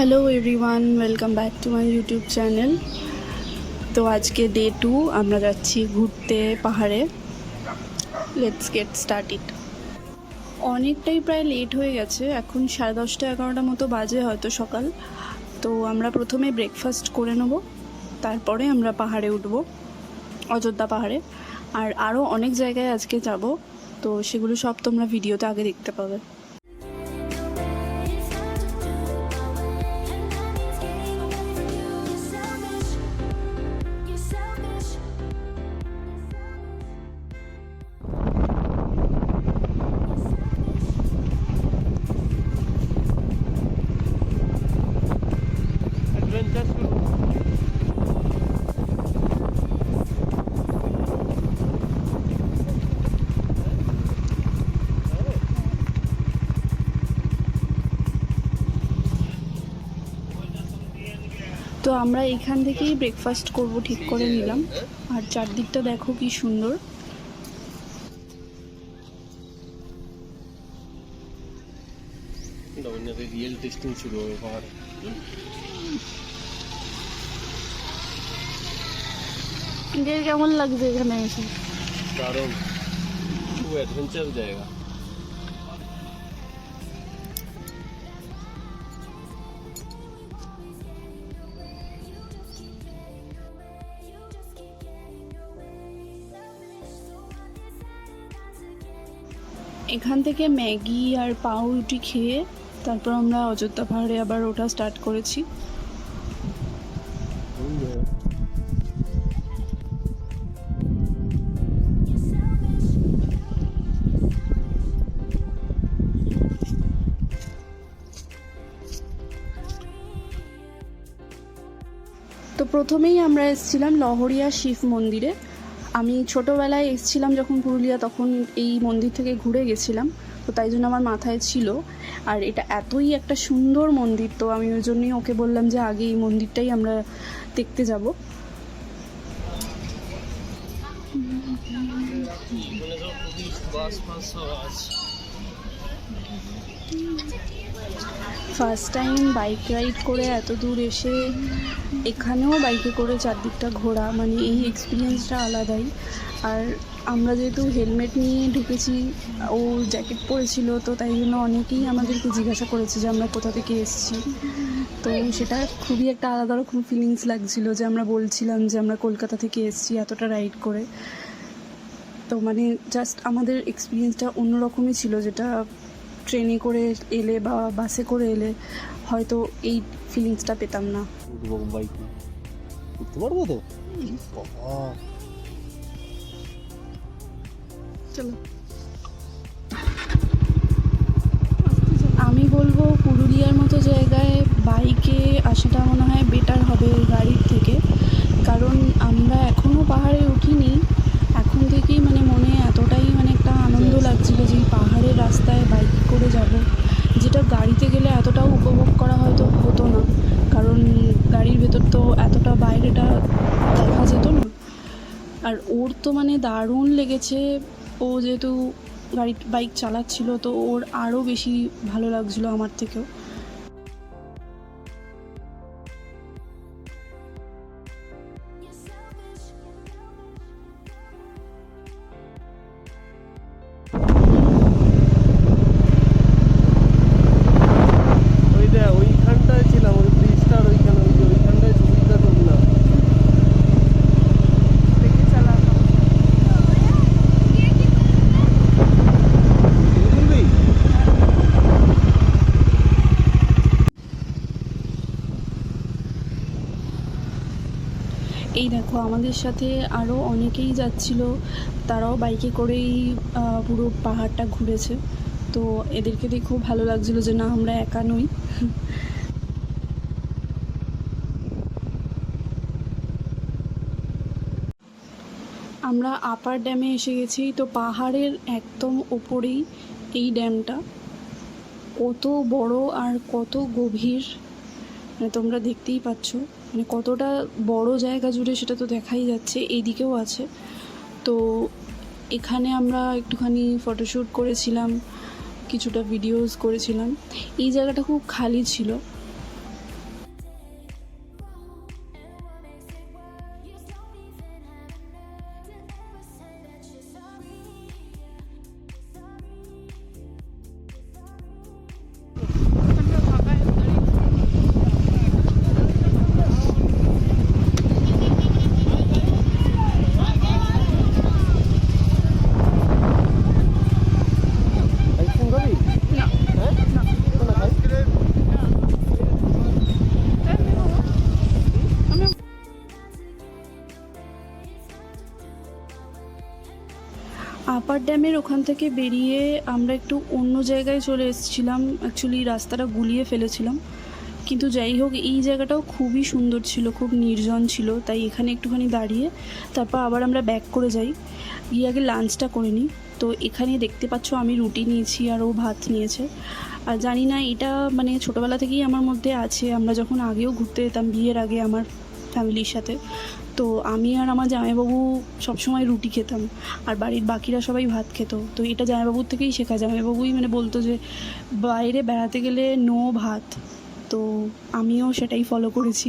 Hello everyone, welcome back to my YouTube channel. তো আজকে day 2, আমরা যাচ্ছি ঘুরতে পাহাড়ে। Let's get started. অনেকটাই প্রায় লেট হয়ে গেছে, এখন 10:30 11টা মতো বাজে হয়তো সকাল। তো আমরা প্রথমে ব্রেকফাস্ট করে নেব, তারপরে আমরা পাহাড়ে উঠব, অযোধ্যা পাহাড়ে। আর আরও অনেক জায়গায় আজকে যাব, তো সেগুলো সব তোমরা ভিডিওতে আগে দেখতে পাবে। তো আমরা এখান থেকেই ব্রেকফাস্ট করব ঠিক করে নিলাম। আর চারদিকটা দেখো কি সুন্দর। কেমন লাগছে এখানে এসে? দারুণ, খুব অ্যাডভেঞ্চার জায়গা। এখান থেকে ম্যাগি আর পাউরুটি খেয়ে তারপর আমরা অযোধ্যা পাহাড়ে আবার ওঠা স্টার্ট করেছি। তো প্রথমেই আমরা এসেছিলাম লহরিয়া শিব মন্দিরে। আমি ছোটোবেলায় এসেছিলাম যখন পুরুলিয়া, তখন এই মন্দির থেকে ঘুরে গেছিলাম, তো তাই জন্য আমার মাথায় ছিল। আর এটা এতই একটা সুন্দর মন্দির, তো আমি ওই জন্যই ওকে বললাম যে আগে এই মন্দিরটাই আমরা দেখতে যাব। ফার্স্ট টাইম বাইক রাইড করে এত দূর এসে এখানেও বাইকে করে চারদিকটা ঘোরা, মানে এই এক্সপিরিয়েন্সটা আলাদাই। আর আমরা যেহেতু হেলমেট নিয়ে ঢুকেছি, ও জ্যাকেট পরেছিল, তো তাই জন্য অনেকেই আমাদেরকে জিজ্ঞাসা করেছে যে আমরা কোথা থেকে এসেছি। তো সেটা খুবই একটা আলাদা রকম ফিলিংস লাগছিল যে আমরা বলছিলাম যে আমরা কলকাতা থেকে এসেছি এতটা রাইড করে। তো মানে জাস্ট আমাদের এক্সপিরিয়েন্সটা অন্যরকমই ছিল, যেটা ট্রেনে করে এলে বা বাসে করে এলে হয়তো এই ফিলিংসটা পেতাম না। চলো, আমি বলবো পুরুলিয়ার মতো জায়গায় বাইকে আসাটা মনে হয় বেটার হবে গাড়ির থেকে, কারণ আমরা এখনও পাহাড়ে উঠিনি। এখন থেকেই মানে মনে এতটাই মানে একটা আনন্দ লাগছিল যে পাহাড়ের রাস্তায় বাইক করে যাব, যেটা গাড়িতে গেলে এতটাও উপভোগ করা হয়তো হতো না, কারণ গাড়ির ভেতর তো এতটা বাইরেটা দেখা যেত না। আর ওর তো মানে দারুণ লেগেছে, ও যেহেতু বাইক চালাচ্ছিল, তো ওর আরও বেশি ভালো লাগছিলো আমার থেকেও। এই দেখো আমাদের সাথে আরও অনেকেই যাচ্ছিল, তারাও বাইকে করেই পুরো পাহাড়টা ঘুরেছে। তো এদেরকে দেখে খুব ভালো লাগছিলো যে না আমরা একা নই। আমরা আপার ড্যামে এসে গেছি। তো পাহাড়ের একদম ওপরেই এই ড্যামটা, কত বড় আর কত গভীর মানে তোমরা দেখতেই পাচ্ছ, মানে কতটা বড় জায়গা জুড়ে সেটা তো দেখাই যাচ্ছে। এইদিকেও আছে। তো এখানে আমরা একটুখানি ফটোশ্যুট করেছিলাম, কিছুটা ভিডিওস করেছিলাম। এই জায়গাটা খুব খালি ছিল। আপার ড্যামের ওখান থেকে বেরিয়ে আমরা একটু অন্য জায়গায় চলে এসেছিলাম। অ্যাকচুয়ালি রাস্তাটা গুলিয়ে ফেলেছিলাম, কিন্তু যাই হোক এই জায়গাটাও খুবই সুন্দর ছিল, খুব নির্জন ছিল। তাই এখানে একটুখানি দাঁড়িয়ে তারপর আবার আমরা ব্যাক করে যাই, গিয়ে আগে লাঞ্চটা করে নিই। তো এখানে দেখতে পাচ্ছ আমি রুটি নিয়েছি আর ও ভাত নিয়েছে। আর জানি না এটা মানে ছোটোবেলা থেকেই আমার মধ্যে আছে। আমরা যখন আগেও ঘুরতে যেতাম বিয়ের আগে আমার ফ্যামিলির সাথে, তো আমি আর আমার জামাইবাবু সবসময় রুটি খেতাম আর বাড়ির বাকিরা সবাই ভাত খেত। তো এটা জামাইবাবুর থেকেই শেখা। জামাইবাবুই মানে বলতো যে বাইরে বেড়াতে গেলে নো ভাত, তো আমিও সেটাই ফলো করেছি।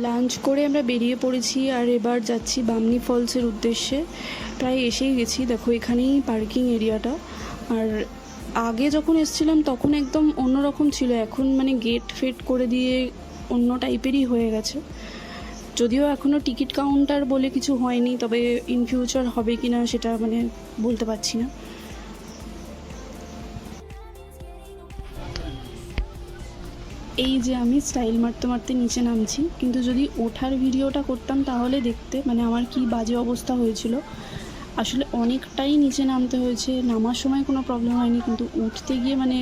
লাঞ্চ করে আমরা বেরিয়ে পড়েছি আর এবার যাচ্ছি বামনি ফলসের উদ্দেশ্যে। প্রায় এসেই গেছি। দেখো এখানেই পার্কিং এরিয়াটা। আর আগে যখন এসেছিলাম তখন একদম অন্যরকম ছিল, এখন মানে গেট ফেট করে দিয়ে অন্য টাইপেরই হয়ে গেছে। যদিও এখনও টিকিট কাউন্টার বলে কিছু হয়নি, তবে ইন ফিউচার হবে কি না সেটা মানে বলতে পারছি না। এই যে আমি স্টাইল মারতে মারতে নিচে নামছি, কিন্তু যদি ওঠার ভিডিওটা করতাম তাহলে দেখতে মানে আমার কি বাজে অবস্থা হয়েছিল। আসলে অনেকটাই নিচে নামতে হয়েছে, নামার সময় কোনো প্রবলেম হয়নি, কিন্তু উঠতে গিয়ে মানে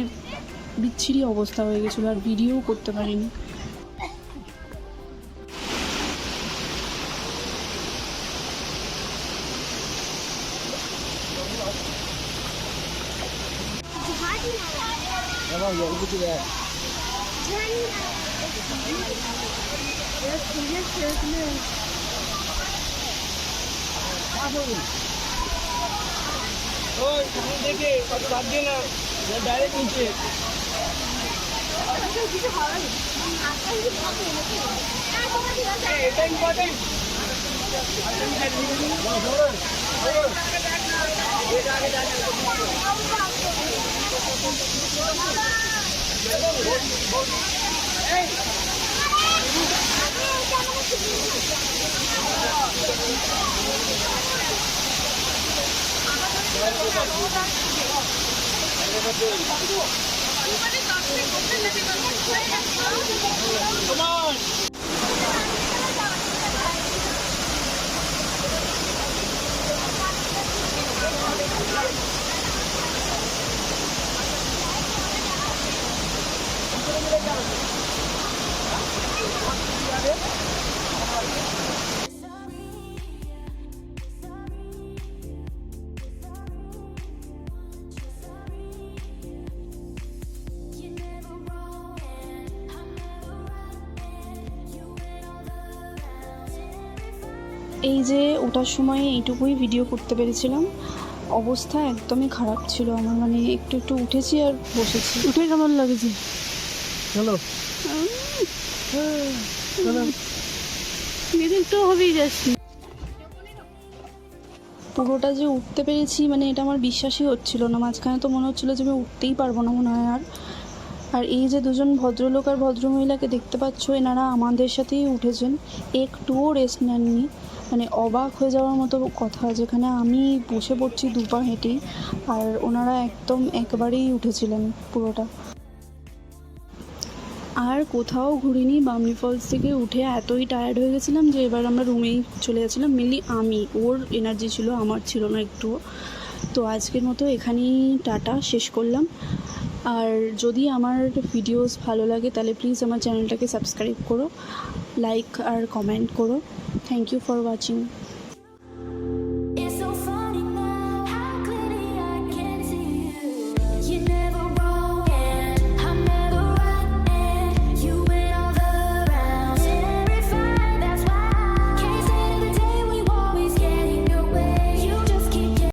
বিচ্ছিরি অবস্থা হয়ে গেছিলো, আর ভিডিও করতে পারিনি। দেখে বাদ দিয়ে না ডাইরেক্ট নিচে এটা ইম্পর্টেন্ট। Come on! এই যে ওটার সময় এইটুকুই ভিডিও করতে পেরেছিলাম। অবস্থা একদমই খারাপ ছিল আমার, মানে একটু একটু উঠেছি আর বসেছি। উঠে কেমন লাগছে? চলো একটু হবেই যাচ্ছি। পুরোটা যে উঠতে পেরেছি মানে এটা আমার বিশ্বাসই হচ্ছিল না। মাঝখানে তো মনে হচ্ছিলো যে আমি উঠতেই পারবো না মনে হয়। আর এই যে দুজন ভদ্রলোক আর ভদ্রমহিলাকে দেখতে পাচ্ছ, এনারা আমাদের সাথেই উঠেছেন, একটুও রেস্ট নেননি। মানে অবাক হয়ে যাওয়ার মতো কথা, যেখানে আমি বসে পড়ছি দুপা হেঁটেই আর ওনারা একদম একবারেই উঠেছিলেন পুরোটা। আর কোথাও ঘুরিনি, বামনি ফলস থেকে উঠে এতই টায়ার্ড হয়ে গেছিলাম যে এবার আমরা রুমেই চলে যাচ্ছিলাম। মেনলি আমি, ওর এনার্জি ছিল, আমার ছিল না একটুও। তো আজকের মতো এখানেই টাটা, শেষ করলাম। আর যদি আমার ভিডিওস ভালো লাগে তাহলে প্লিজ আমার চ্যানেলটাকে সাবস্ক্রাইব করো, লাইক আর কমেন্ট করো। Thank you for watching.